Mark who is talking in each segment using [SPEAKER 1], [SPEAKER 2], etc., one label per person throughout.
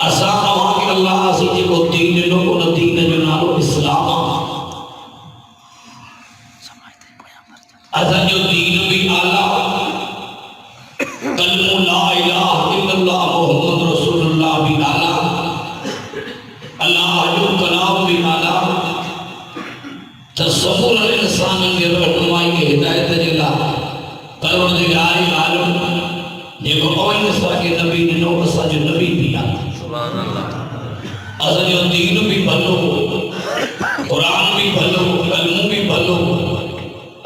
[SPEAKER 1] असा अल्लाह से जो दीन लो उन दीन जो नालो इस्लाम अल्लाह जो कलाम भी आला तसव्वुर इंसान के रहनुमाई के हिदायत जिला परवरदिगार आलम जेको ओइन साके नबी नो असा जो नबी भी आला सुभान अल्लाह असा जो दीन भी भलो कुरान भी भलो कलमो भी भलो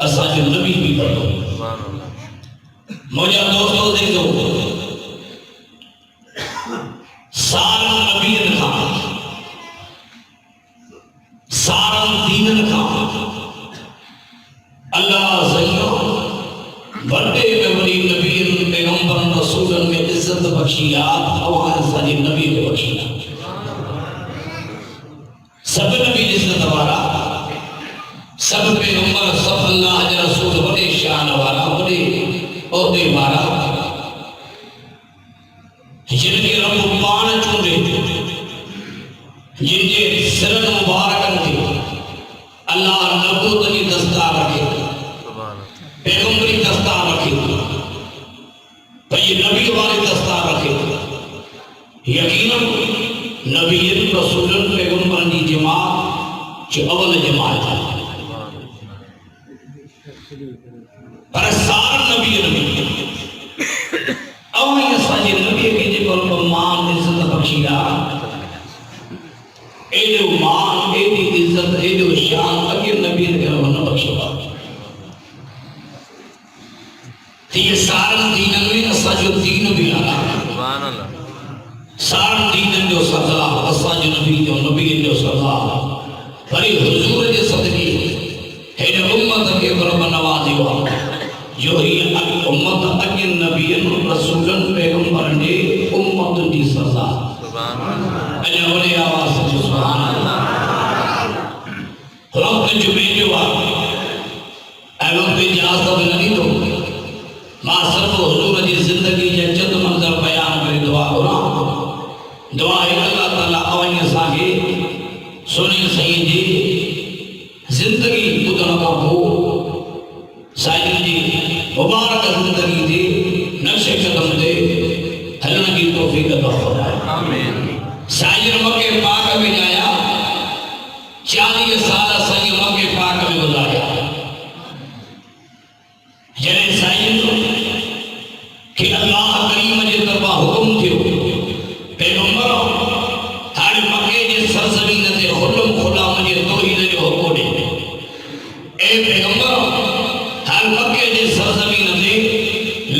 [SPEAKER 1] असा जो नबी भी भलो सुभान अल्लाह मुझे दोस्तों देखो सारा नबी का सारा दीन का अल्लाह सैयद बड़े में बड़ी नबी पैगंबर रसूलन में इज्जत बख्शिया हवान सारी नबी ने बख्शिया सब नबी इज्जत वाला सब पैगंबर सब अल्लाह के रसूल बड़े शान वाला बड़े ओहदे वाला जिनके रब पान चूंडे जिनके सिरन मुबारकन थे अल्लाह नबूत की दस्तार रखे पैगंबरी दस्तार रखे तो ये नबी वाले दस्तार रखे यकीनन नबीयन रसूलन पैगंबर की जमात जो अवल जमात है पर सारा नबी अब ये साजे नबी के जो मान इज्जत बख्शिया एडो मान एडी इज्जत एडो शान अगे नबी ने घर न बख्शवा ये सारा दीन में असा जो दीन भी आला सुभान अल्लाह सारा दीन जो सजा असा जो नबी जो सजा बड़ी हुजूर के सदके है उम्मत के रब नवाजिवा जो ही उम्मत अगे नबीयन रसूलन पैगंबर ने उम्मत की सजा सुभान अल्लाह अल्लाह वाली आवाज से सुभान अल्लाह रब जो भेजवा एवं पे जासब नहीं तो मां सब हुजूर की जिंदगी के चंद मंजर बयान करे दुआ करा दुआ है अल्लाह ताला अवन्य सागे सुनी सही जी जिंदगी बुधन का हो साईं जी मुबारक जिंदगी दे नक्शे कदम दे हलन की तौफीक अता फरमाए आमीन साईं मक्के पाक में जाया 40 साल साईं मक्के पाक में गुजारा जने साईं कि अल्लाह करीम जे तरफा हुक्म थियो पैगंबर हर मक्के जे सरजमीन ते खुलम खुला मुझे तौहीद जो हुक्म दे ए पैगंबर हर मक्के जे सरजमीन ते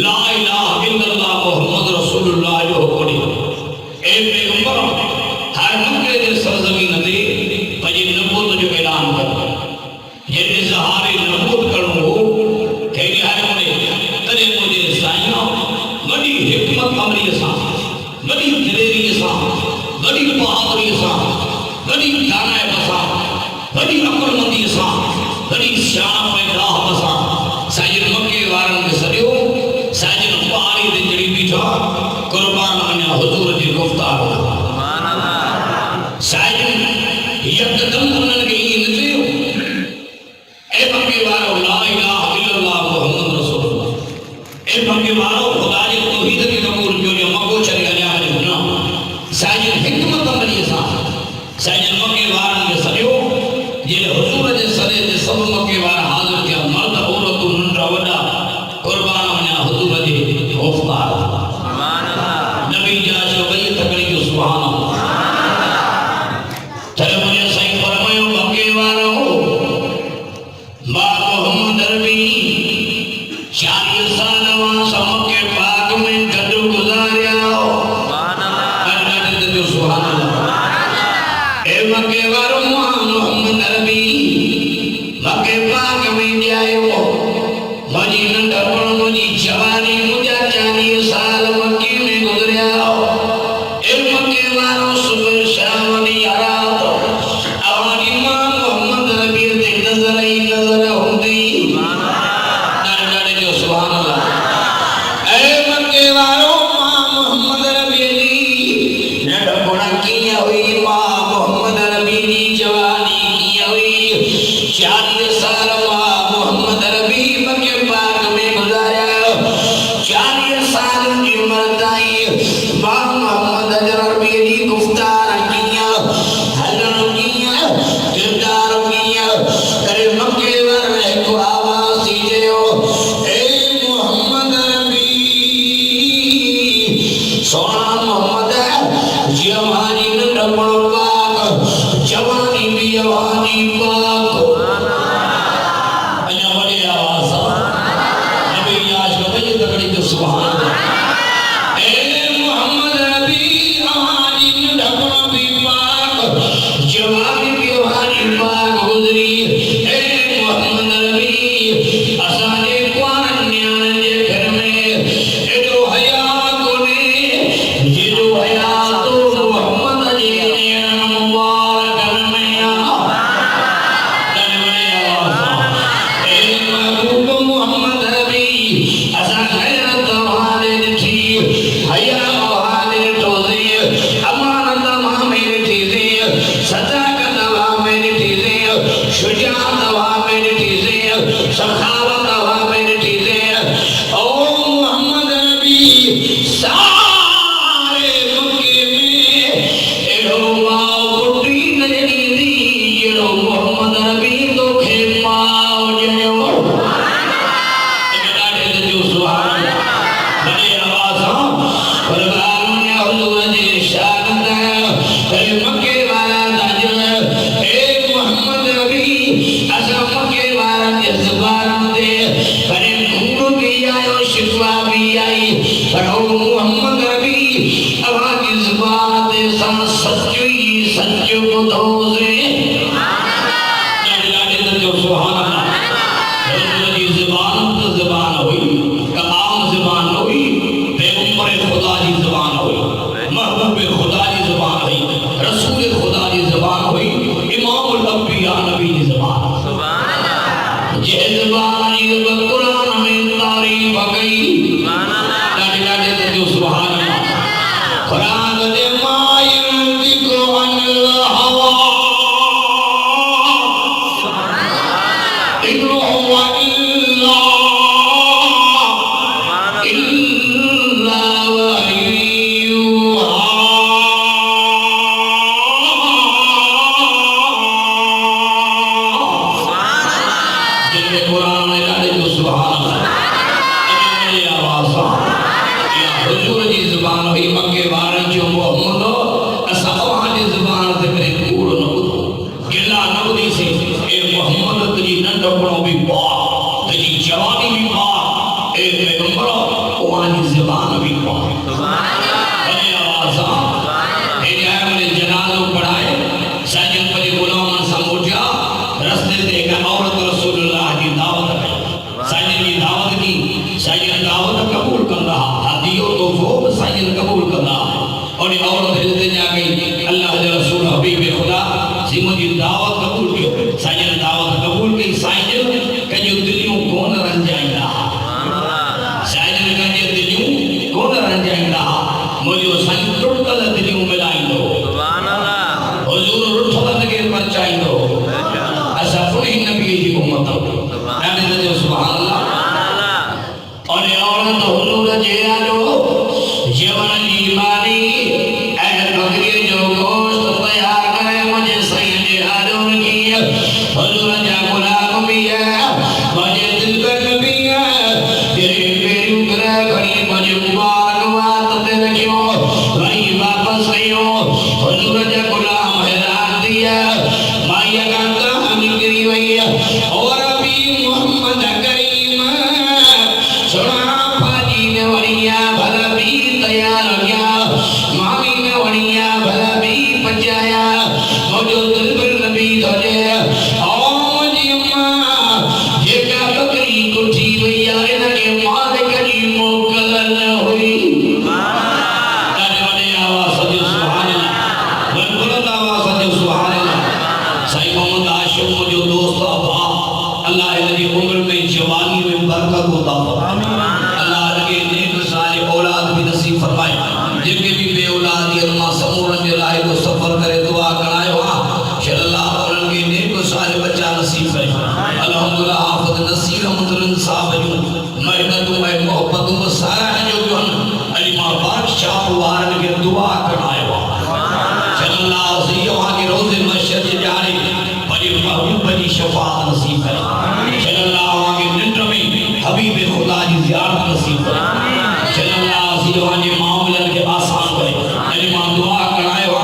[SPEAKER 1] ला इलाहा इल्लल्लाह मुहम्मद रसूलुल्लाह जो हुक्म दे ए पैगंबर हर मक्के जे सरजमीन ते पंहिंजी नबूत जो ऐलान कर ये इज़हार नबूत करणो हो कहिड़ी हर में तॾहिं मुझे साईं वॾी हिकमत अमली सां वॾी दिलेरी सां वॾी बहादुरी सां वॾी दानाइब सां वॾी अकुलमंदी सां वॾी सियाणप ऐं राहब सां साईं मक्के वारनि खे सॼो साईं पहाड़ी ते चढ़ी बीठा कुर्बान अञा हुजूर जी गुफ़्तार सुभान अल्लाह साईं यकदम उन्हनि खे ईअं न चयो ए मक्के वारो ला इलाहा इल्लल्लाह मुहम्मद रसूलुल्लाह ए मक्के वारो खुदा जी तौहीद खे क़बूल कयो जो मको छॾे हलिया वञो न साईं हिकमत अमली सां साईं मक्के वारनि खे सॼो जे हुजूर जे सरे ते सब मक्के वारा हाज़िर थिया मर्द औरतूं नंढा वॾा कुर्बान वञा हुजूर जे गुफ़्तार सुभान अल्लाह नबी जा शबैत करी जो सुभान अल्लाह तॾहिं मुंहिंजे साईं फरमायो मक्के वारो मां मोहम्मद अरबी 40 साल वहां मक्के पाक में गॾु गुज़ारिया सुभान अल्लाह जो सुभान अल्लाह ए मक्के वारो मां मोहम्मद अरबी मक्के पाक में जायो मुझी नंढपण मुझी जवानी मुझा 40 साल मक्के में गुज़रिया ए मक्के वारो सुबह शाम दी रात अवानी मां मोहम्मद अरबी ते नज़र ही नज़र हुंदी सुभान अल्लाह ए मक्के वारो मां मोहम्मद अरबी दी नंढपण कीअं हुई मां मोहम्मद अरबी दी जवानी कीअं हुई 40 साल मां मोहम्मद अरबी मक्के पाक में गुज़ारिया 40 साल की उम्र ताईं मां मोहम्मद अरबी दी गुफ़्तार कीअं कुटी नजरी दी जेड़ो मोहम्मद नबी तो खेमाओ जयो डाटे ते जो सुभान बड़े आवाज फरमान ने हुजूर जी शान ते मक्के वाला ताजल ए मोहम्मद नबी असा मक्के वाला जज्बान दे करे नूर भी आयो शिफा भी आई पर मोहम्मद नबी आवाज जुबान दे सन सच्ची सच बुधो से डाटे ते जो सुभान अल्लाह हुजूर जी जुबान तो जुबान हुई कलाम जुबान हुई पैगंबर खुदा की जुबान हुई महबूब खुदा की जुबान हुई रसूल खुदा की जुबान हुई इमामुल अंबिया नबी की जुबान सुभान अल्लाह ये जुबान ये कुरान में तारीफ गई सुभान अल्लाह डाटे ते जो सुभान अल्लाह कुरान दे मायन दिको अनिल हवा सुभान अल्लाह इल्ला हुवा इल्ला इल्ला वहयुहा सुभान अल्लाह जिनके कुरान में डाले जो सुभान अल्लाह मेरी आवाज या हुजूर जी जुबान हुई मक्के वारन जो मोहम्मद असा वहां जी जुबान ते करे कूड़ न बुधो गिला न बुधी से ए मोहम्मद तुझी नंढपणो भी पा तुझी जवानी भी पा ए पैगंबर वहां जी जुबान भी पा सुभान अल्लाह मेरी आवाज ए जाने जनाज़ो पढ़ाए साजन पर गुलाम समोजा रास्ते से एक औरत रसूलुल्लाह की दावत है साजन की दावत की साजन दावत कबूल कर रहा हदियो तो वो साजन कबूल कर रहा और ये औरत हिलते जा गई अल्लाह के रसूल हबीब खुदा सिमो जी दावत कबूल कियो साजन दावत कबूल की साजन कजो दिलियों कोन रन जाइंदा साजन कजो दिलियों कोन रन जाइंदा मुझे संग टुटल दिलियों मिलाइंदो सुभान अल्लाह हुजूर रुठल के परचाइंदो ऐसा पुरी नबी जी उम्मत डाले ते सुभान अल्लाह और ये औरत हुजूर जे आलो जीवन जी मानी ऐ बकरी जो गोश्त तैयार करे मुझे सही जे आलो की हुजूर जा गुलाम भी है मुझे दिल पर भी है तेरे पेरू करे घड़ी मुझे मुबारक बात दे रखियो भाई वापस आयो हुजूर जा गुलाम हैरान दिया माया का कहानी गिरी हुई और अभी मोहम्मद करीम सुना पाजी ने वड़िया भला भी तैयार गया मामी ने वड़िया भला भी पचाया मुझे दिल पर नबी धोजे ओ मुझे अम्मा ये का बकरी कुठी भैया इनके मालिक जी मोकलन हुई सुभान अल्लाह बड़े आवाज सजो सुभान अल्लाह बुलंद आवाज सजो सुभान अल्लाह सही मोहम्मद आशिक मुझे दोस्त अब्बा अल्लाह इनकी उम्र में जवानी में बरकत होता आमीन अल्लाह लगे नेक सारे औलाद भी नसीब फरमाए जिनके भी बे औलाद ये अल्लाह समूरन जे लाए को सफर करे दुआ करायो इंशाअल्लाह उनके नेक सारे बच्चा नसीब करे अल्हम्दुलिल्लाह हाफिज नसीर मुदरन साहब जो मेहनत में मोहब्बत में सारा जो हन अली मां बादशाह वारन के दुआ करायो इंशाअल्लाह सही वहां के रोजे मशर जारी बड़ी महबूब जी शफाअत नसीब करे इंशाअल्लाह वहां के निंद में हबीब खुदा की ज़ियारत नसीब करे इंशाअल्लाह सही वहां के मामलन के आसान करे अली मां दुआ करायो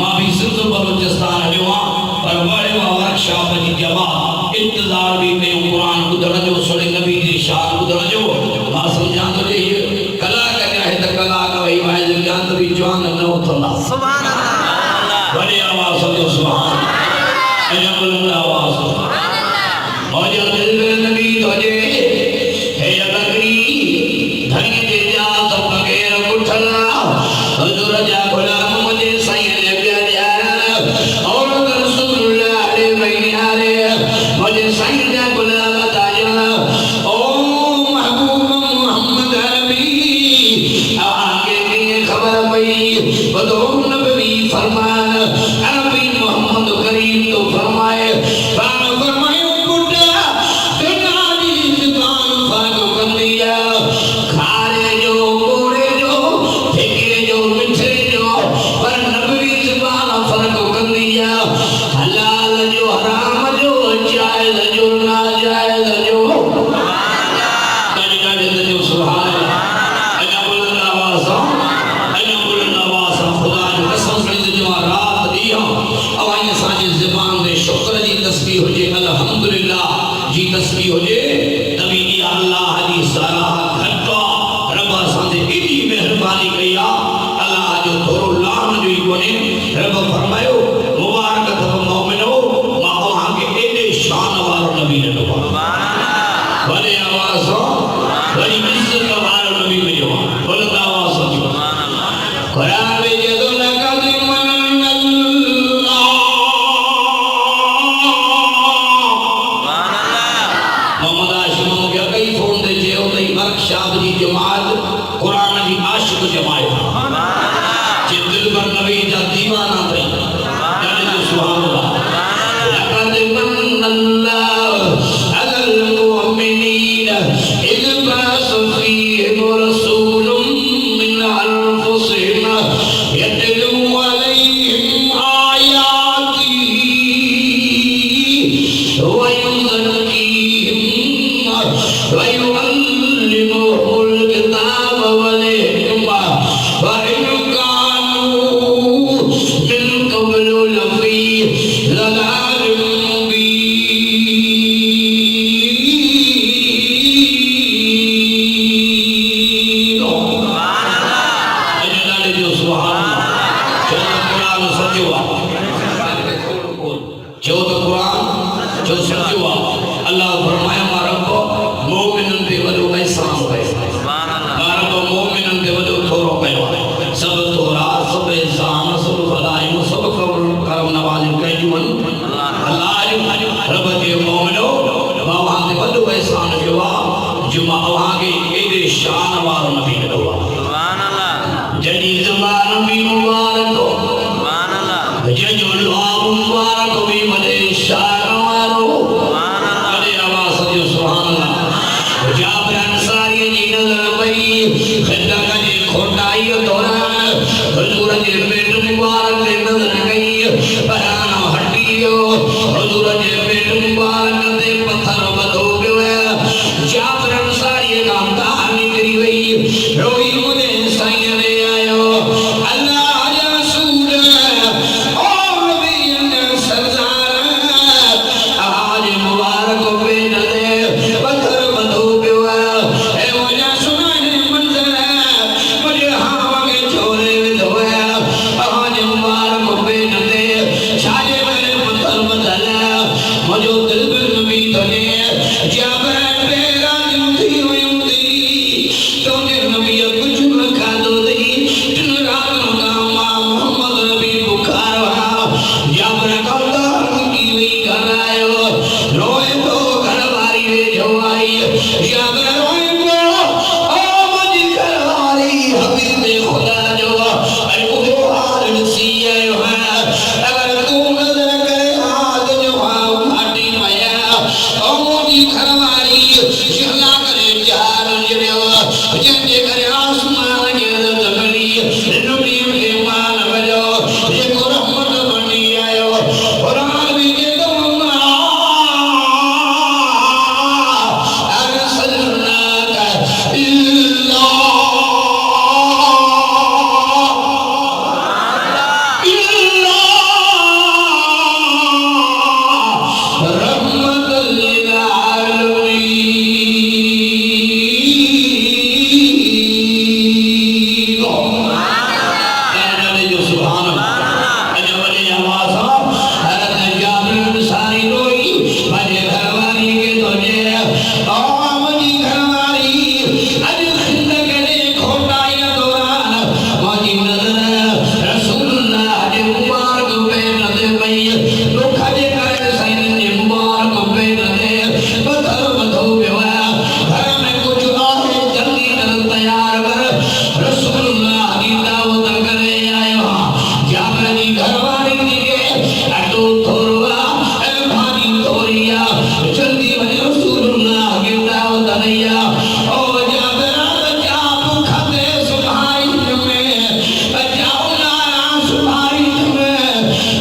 [SPEAKER 1] मां भी सिंध बलूचिस्तान हलियो पर बड़े वर्कशॉप जी जमात इंतजार भी कयो कुरान बुधण जो सुने नबी जी शान बुधण जो मां समझां तो ये कला करे है त कला का वही वाज ज्ञान भी जवान न उथंदा सुभान अल्लाह बड़ी आवाज सजो सुभान अल्लाह बुलंद आवाज सुभान अल्लाह और जो दिल नबी धोजे हे बकरी धनी दे जा सब बगैर उठला हुजूर जा गुलाम मुझे सही ने प्यार और रसूलुल्लाह अलैहि वसल्लम मुझे सही जा गुलाम ताजा ओ महबूब मोहम्मद नबी आगे की खबर पई बदो नबी फरमान अरबी मोहम्मद दिया हलाल जो हराम जो जायज जो नाजायज जो गाड़ी जो सुभान अल्लाह अना बुलंद आवाज़ खुदा जो कसम से जो रात दिया अवाई साजी ज़बान में शुक्र जी तस्बीह हो जे अल्हम्दुलिल्लाह जी तस्बीह हो जे तभी अल्लाह जी सारा घटो रब साजे इतनी मेहरबानी कया अल्लाह जो थोरो लान जो ही कोने रब फरमायो मुबारक अथव मोमिनो मां वहां के एडे शान वालो नबी ने सुभान अल्लाह बड़े आवाज हो बड़ी इज्जत वालो नबी में जो बुलंद आवाज हो सुभान अल्लाह कुरान में जो लगा शाद जी जमात कुरान जी आशिक जमात जे दिल पर नबी जा दीवाना थई जाने जो सुभान अल्लाह लक़द मन्नल्लाहु अलल मुमिनीन इज़ बअस फ़ीहिम रसूलुम मिन अनफ़ुसिहिम यतलू अलैहिम आयातिही व युज़क्कीहिम व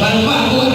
[SPEAKER 2] Bye.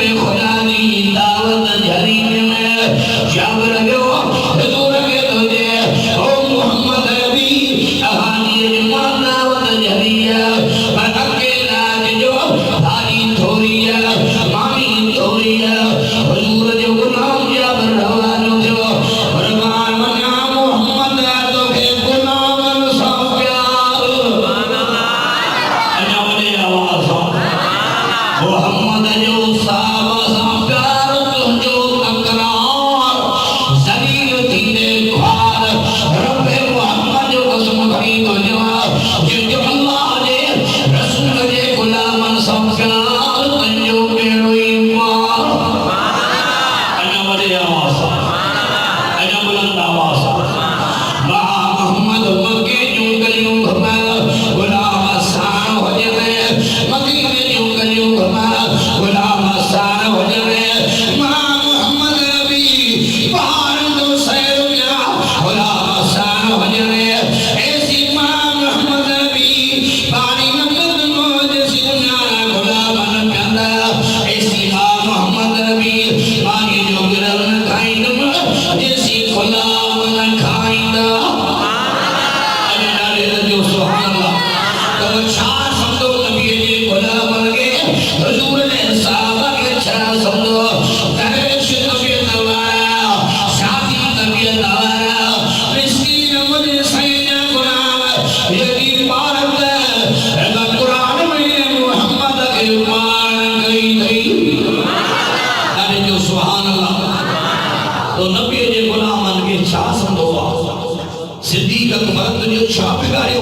[SPEAKER 1] छा बिगाड़ियो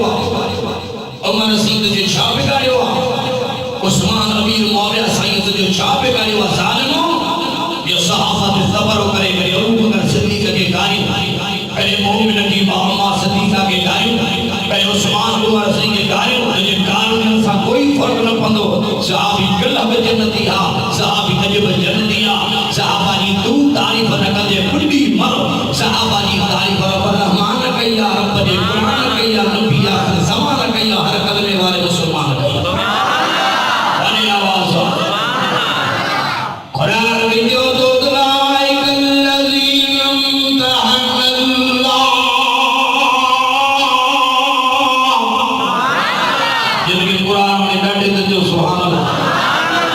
[SPEAKER 1] उमर सिंह जो छा बिगाड़ियो उस्मान अमीर मौलिया साईं जो छा बिगाड़ियो ज़ालिमो ये सहाबा ते सबर करे करे अबू बकर सिद्दीक के गाड़ी पहले मोमिन की अम्मा सिद्दीका के गाड़ी पहले उस्मान उमर सिंह के गाड़ी जे कानून सा कोई फर्क न पंदो सहाबी कल्ब जन्नती हा सहाबी अजब जन्नती हा सहाबा जी तू तारीफ न करे कुड़ी मरो सहाबा जी तारीफ रब रहमान कया रब जे कुरान कया नबी आखिर ज़मान कया हर कलमे वाले मुसलमान कया वाली आवाज कुरान विजो तो दुलाइक लजीम तहल्ला जिनके कुरान में डटे जो सुभान अल्लाह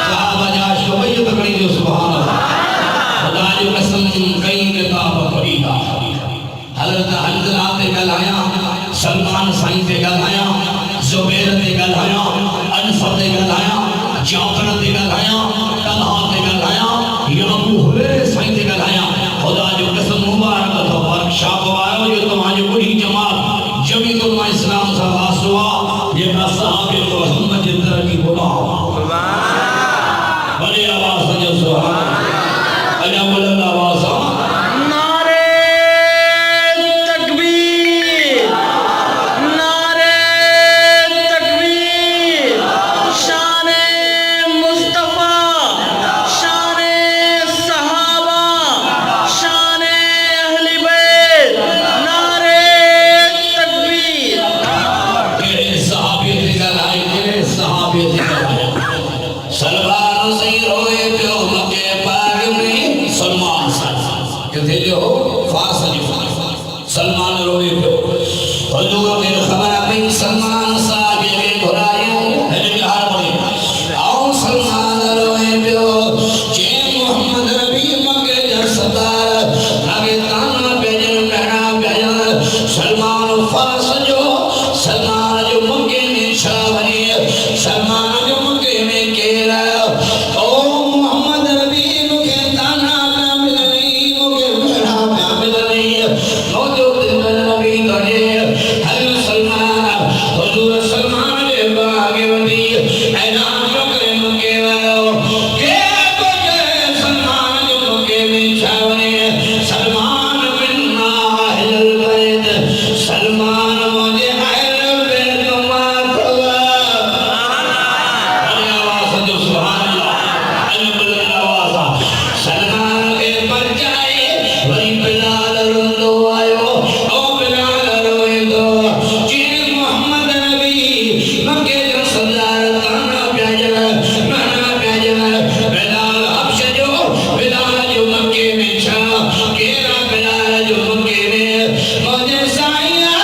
[SPEAKER 1] सहाबा जा शोभय तकड़ी जो सुभान अल्लाह खुदा जो कसम कई किताब पढ़ीदा हज़रत हंज़ला ते गलाया सलमान साईं ते गलाया ज़ुबैर ते गलाया अनफर ते गलाया जाफर ते गलाया तलहा ते गलाया अबू हुरैरा साईं ते गलाया खुदा जो कसम मुबारक तो वर्कशॉप आयो जो तुम्हारी पूरी जमात जमीतुल इस्लाम सा वासवा ये असहाबे मोहम्मद की तरक्की गुनाह बड़ी आवाज से जो सुभान अल्लाह बुलंद आवाज
[SPEAKER 2] नारे तकबीर शाने मुस्तफा शाने सहाबा शाने अहले बैत नारे तकबीर
[SPEAKER 1] के सहाबे ते गलाए सलमान सही रोए पियो मके बाग में सलमान कहते जो फारस सलमान रोए पियो हुजूर ने खबर आई सलमान साहब के घुरायो है हाल बोले आओ सलमान रोए पियो जे मोहम्मद नबी मके जा सरदार आगे ताना बेजन बहना बेजन सलमान फारस जो मके में छावनी सलमान जो मके में केरा ओ मोहम्मद नबी मुके ताना ना मिलनी मुके बहना ना मिलनी मौजूद नबी तोने हर सलमान हुजूर सलमान के बागे वदी ऐलान जो करे मुके वालो के तुझे सलमान जो मुके में छावनी सलमान बिन अहल बैत सलमान मुझे अहल बैत मातवा अरे आवाज जो सुभान अल्लाह अल्लाह बुलंद आवाज सलमान के पर जाए वही बिलाल रोंदो आयो ओ बिलाल रोए दो जी मोहम्मद नबी मक्के जो सरदार ताना प्याजन महना प्याजन बिलाल हबश जो मक्के में छा केरा बिलाल जो मक्के में मुझे साईया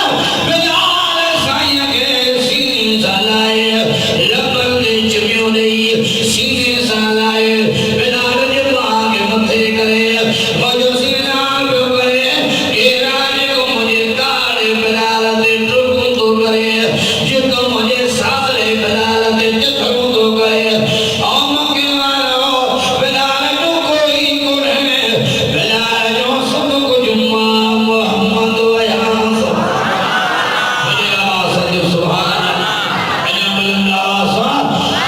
[SPEAKER 1] बिलाल साईया के सीने सालाए लबन दे चमियो नहीं सीने सालाए बिलाल जो आगे मथे करे मुझे सीना पे करे केरा जो मुझे काले बिलाल दे टुकु तो करे जो तो मुझे सारे बिलाल दे चथरू तो करे ओ मक्के वालो बिलाल जो कोई गुने बिलाल जो सब कुछ मोहम्मद वयान बड़े आवाज से सुभान अल्लाह बुलंद आवाज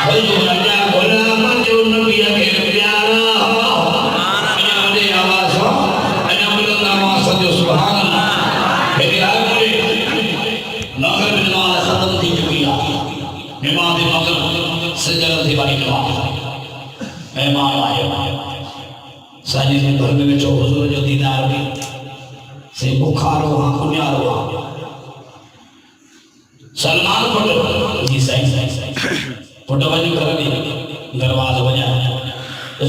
[SPEAKER 1] हुजूर अल्लाह गुलाम जो नबी के प्यारा अल्लाह बड़े आवाज अल्लाह बुलंद आवाज से सुभान अल्लाह मेरे हाथ में मगर नमाज खत्म थी चुकी है नमाज मगर सजदा थी वाली नमाज मेहमान आए साईं ने घर में बैठो हुजूर जो दीदार में से बुखारो हां कुन्यारो सलमान फोटो जी साईं फोटो वनी कर दी दरवाजा बजा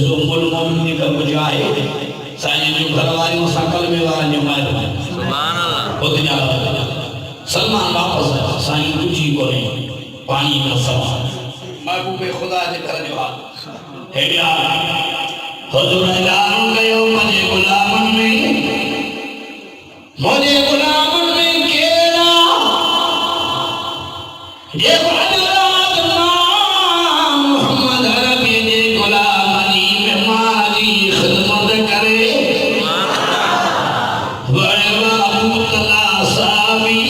[SPEAKER 1] जो मुल मोमिन का बुझाए साईं जो घर वाली सकल में वाला जो मार सुभान अल्लाह खुद जा सलमान वापस साईं तुझी बोले पानी का सवाल महबूब खुदा ने कर जवाब है यार हुजूर ऐलान कयो मुझे गुलामन में केरा ये गुलाम मोहम्मद अरबी ने गुलामनी में मारी खिदमत करे बड़े बाबू तला साबी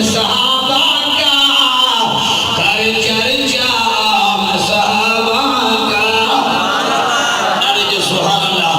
[SPEAKER 1] सहाबा का कर चर्चा सहाबा का। अरे जो सुभान अल्लाह।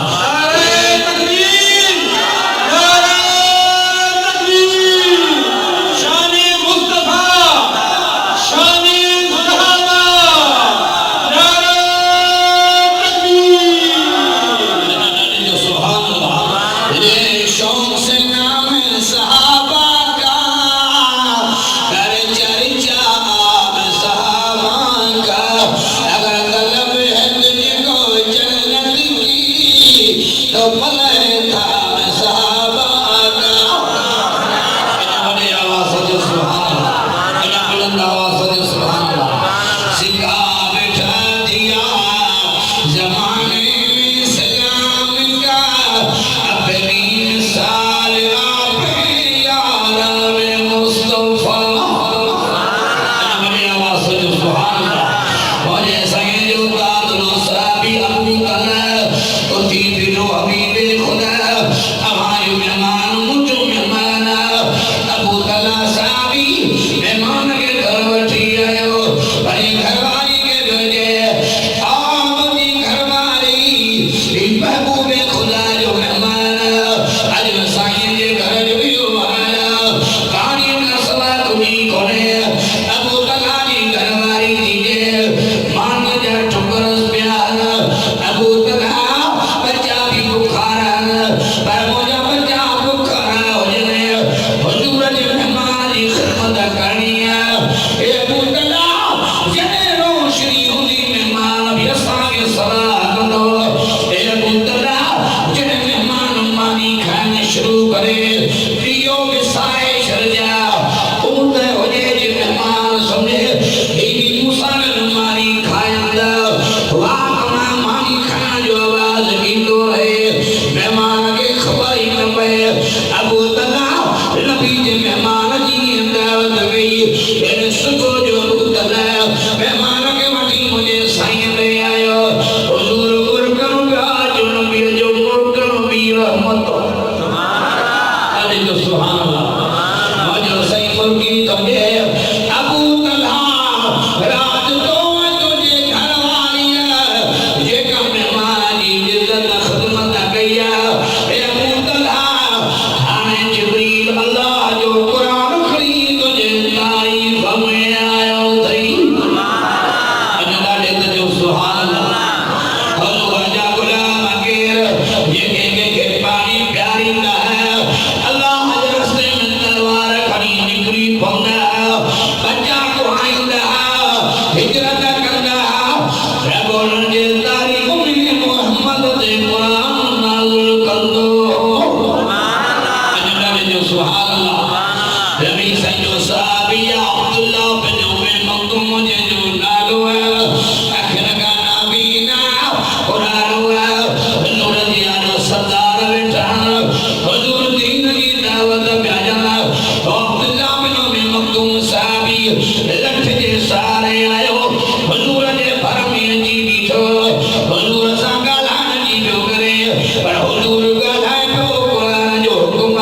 [SPEAKER 2] पर हुजूर ॻाल्हाए पियो क़ुरान जो हुकुम,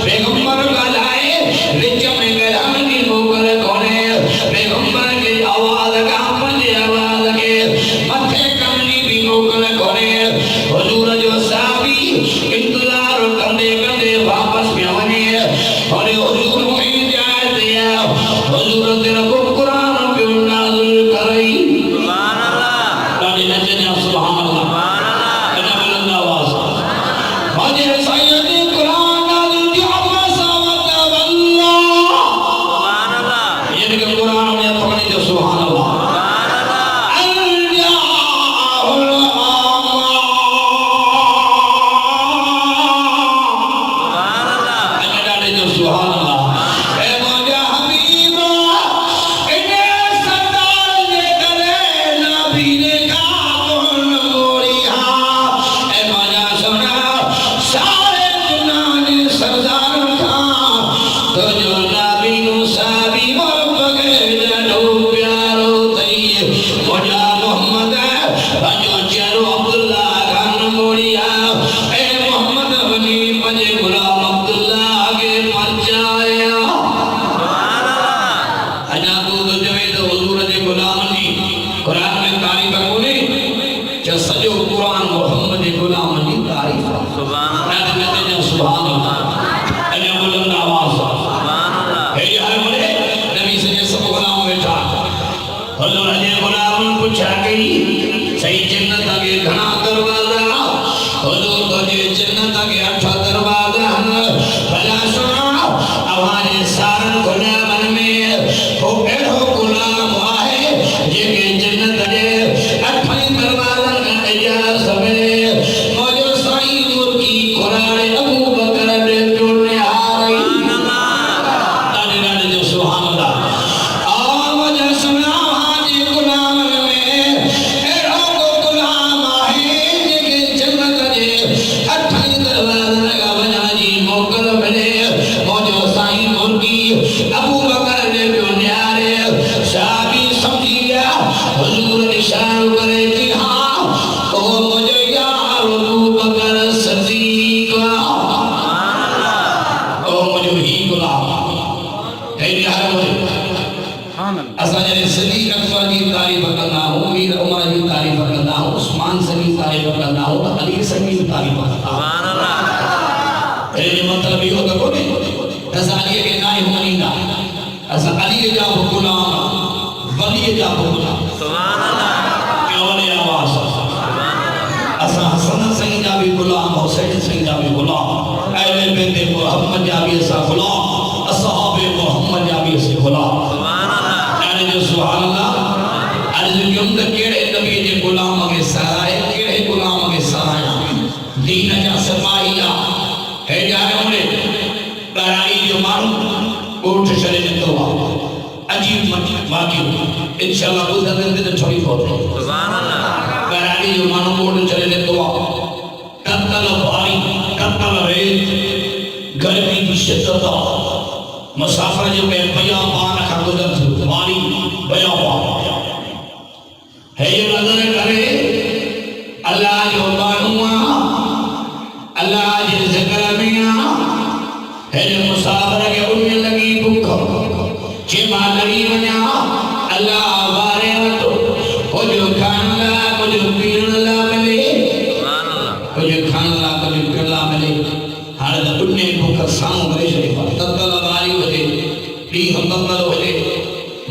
[SPEAKER 2] पैगंबर
[SPEAKER 1] हुजूर जे गुलाम पूछा कई सही जन्नत के घना दरवाजा हुजूर तो जे जन्नत के 8 दरवाजा भला सुनो आवाज सारन गुलामन में को एड़ो गुलाम आहे जेके जन्नत जे 8 दरवाजा के इजाजत में मौजो साईं नूर की कुरान अबू बकर ने जोड़ने आ रही ताने नाने जो सुभान अल्लाह आवाज सुना हाजी गुलाम में एड़ो गुलाम आहे जेके जन्नत जे 8 दरवाजा का वजा जी मोकल मिले मौजो साईं नूर की अबू बकर ने न्यारे साहबी समझी गया हुजूर इशारा करे जी हां ओ मुझे यार अबू बकर सदीक ओ मुझे ही गुलाम है यार मुझे असा जने सदीक अकबर की तारीफ करना हूं मीर उमर की तारीफ करना हूं उस्मान से की तारीफ करना हूं अली से की तारीफ करना सुभान अल्लाह ए मतलब यो तो कोने तजालिए के नाई होनीदा असा अली जा गुलाम वली जा गुलाम सुभान अल्लाह के वाले आवाज सुभान अल्लाह असा हसन सही जा भी गुलाम हुसैन सही जा भी गुलाम अहले बैत मोहम्मद जा भी असा गुलाम असहाबे मोहम्मद जा भी असा गुलाम सुभान अल्लाह यानी जो सुभान अल्लाह अर्ज युम द केड़े नबी जे गुलाम के सराय केड़े गुलाम के सराय दीन जा सफाईया है जाने मुने कराई जो मारू उठ चले तो अजीब बाकी इंशाल्लाह बुधन दिन छोड़ी होते सुभान अल्लाह कराई जो मारू उठ चले तो कत्ल भारी कत्ल रेत गर्मी की शिद्दत मुसाफिर जो के बयाबान का गुजर वाली बयाबान है ये नजर करे अल्लाह जो बानुआ अल्लाह जे जिक्र में है जो मुसाफिर के उन्हें लगी भूख जे मां लगी वना अल्लाह वारे तो कुछ खाना कुछ पीने ला मिले सुभान अल्लाह कुछ खाना कुछ पीने ला मिले हाल द उन्हें भूख सामू करे छे तत्ल वाली वजे डी हम तत्ल वजे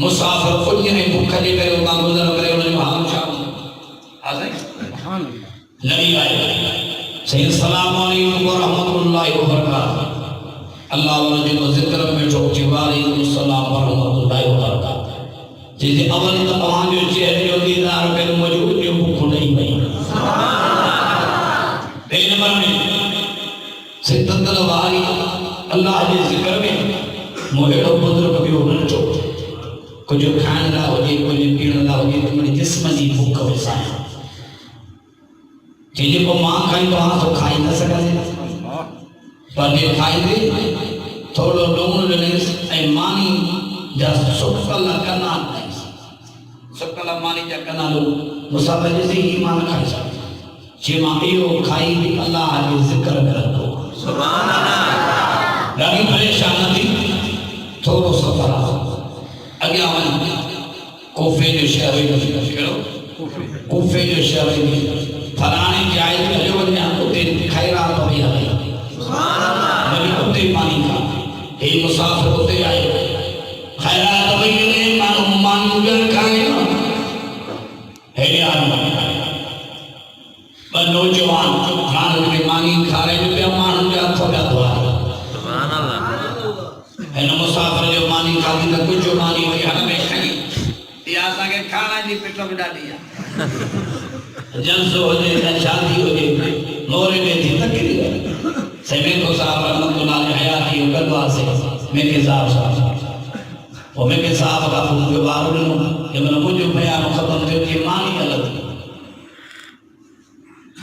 [SPEAKER 1] मुसाफिर उन्हें भूख जे करे उन गुजर करे उन हाल छा आसे सुभान अल्लाह लगी आए सही अस्सलाम वालेकुम व रहमतुल्लाहि व बरकातहू अल्लाह वाले जो जिक्र में जो वालेकुम अस्सलाम व रहमतुल्लाहि व बरकातहू जे अवल त तवां जो चेहरे जो दीदार करे मौजूद जो भूख नहीं भई सुभान अल्लाह ते नंबर में सिद्दत वाली अल्लाह जे जिक्र में मोहेड़ो बुजुर्ग भी उन जो कुछ खाने ला होजे कुछ पीने ला होजे तुम्हारे जिस्म जी भूख वसाए जे को मां खाई तो हां तो खाई न सके पर जे खाई दे थोड़ो लूण ने ए मानी जा सुकल कना सुकल मानी जा कना लो मुसाफिर जैसे ईमान खाई सा जे मां यो खाई भी अल्लाह के जिक्र करतो सुभान अल्लाह ॾाढी परेशान थी थोड़ो सफर अॻियां वञ कोफे जो शहर कहिड़ो कोफे जो शहर फलाने जाए चले वञा उते खैरात वई हले सुभान अल्लाह वरी उते पानी का हे मुसाफिर उते आए खैरात वई हले मानू मानू जन खाए हे यार पर नौजवान खान में मानी खा रहे पे मानू जा थोड़ा थोड़ा सुभान अल्लाह हे मुसाफिर जो मानी खाती त कुछ जो मानी वई हल में खाई या असांखे खाना जी पेट में ॾाढी आहे जलसो होजे या शादी होजे मोरे में थी तकलीफ समे को साहब रहमतुल्लाह हयाती गदवा से मैं के साहब वो मैं के साहब का जो बारू ने जब मुझे बयान खत्म थे कि मानी अलग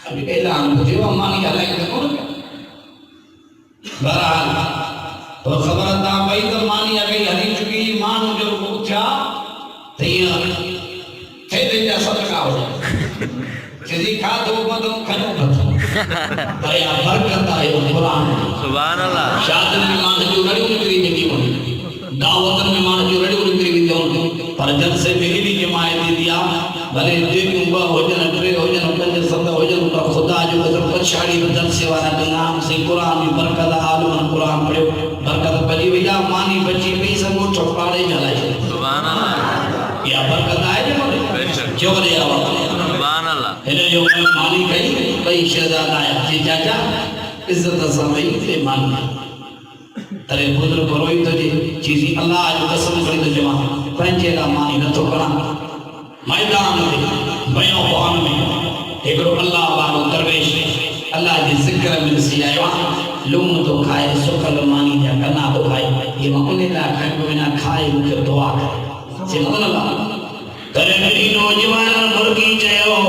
[SPEAKER 1] अभी ऐलान जो मानी अलग है कौन बहरहाल तो खबर था भाई तो मानी आ गई हरी चुकी मान जो पूछा तैयार थे जा सदका हो जाए किसी खा दो बदो खनो बता या बरकत है कुरान सुभान अल्लाह शादी में मान जो रड़ी उतरी जगी होनी दावत में मान जो रड़ी उतरी भी होनी पर जब से मेरी भी जमाए दे दिया भले देखूं बा होजन टे होजन पंज सत होजन पर खुदा जो अगर पछाड़ी बदल से वाला के नाम से कुरान में बरकत आलम कुरान पढ़ो बरकत पड़ी भैया मानी बची पई सब छपाड़े जलाए सुभान अल्लाह या बरकत है जोरे आवाज़
[SPEAKER 2] सुभान अल्लाह
[SPEAKER 1] हिन जो मानी कई भई शहजादा आया जी चाचा इज्जत सां भई ते मानी तरे बुजुर्ग रोई तो जी चीज़ी अल्लाह जो कसम खड़ी तो जमा पंहिंजे लाइ मानी नथो करा मैदान में बयो बयान में हिकिड़ो अल्लाह वारो दरवेश अल्लाह जे ज़िक्र में ॾिसी आयो आहे लूण तो खाए सुखल मानी जा कना तो खाए ये मां उन लाइ खाइबो बिना खाए मूंखे दुआ करे जे अल्लाह तरे मेरी नौजवान मुर्गी चयो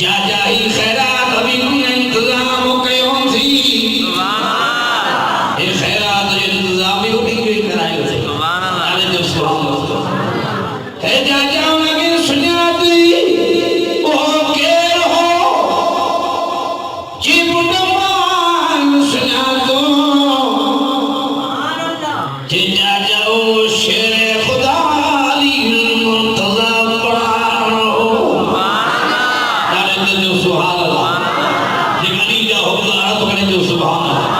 [SPEAKER 1] चाचा ही खैरात अभी ने इंतजाम कयो थी ये खैरात जो इंतजाम भी उठी कोई करायो थी
[SPEAKER 2] सुभान अल्लाह
[SPEAKER 1] अरे जो सुभान अल्लाह है चाचा उनके सुनियाती ओ केर हो जी बुढ़मान सुना दो जी चाचा ओ शेर खुदा अली मुर्तजा पढ़ाओ अरे जो सुभान अल्लाह जी अली जा हुक्म तो करे जो सुभान अल्लाह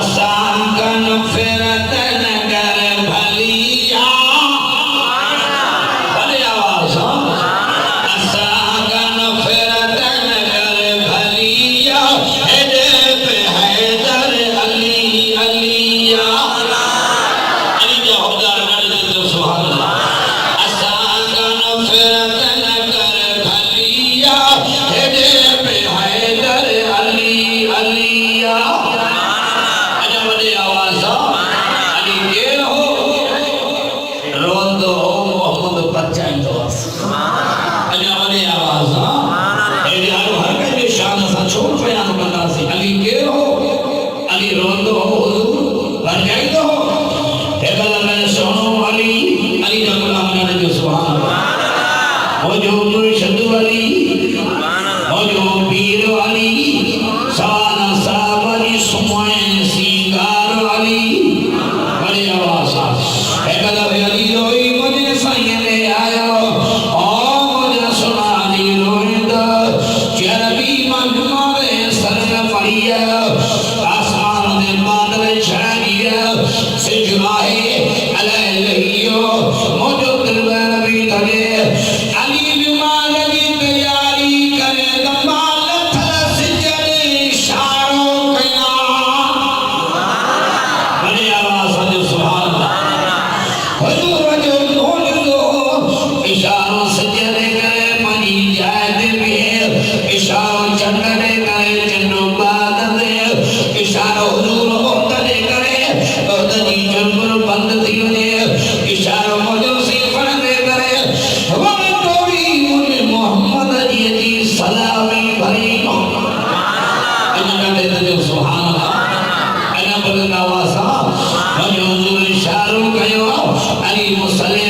[SPEAKER 1] आसान कन फिरत नगर भलिया भले आवाज आसान कन फिरत नगर भलिया हेदे पे हैदर अली अलिया अली जा हुक्म करे जो सुभान अल्लाह आसान कन फिरत नगर भलिया हेदे पे हैदर अली अलिया अली मुसल्ले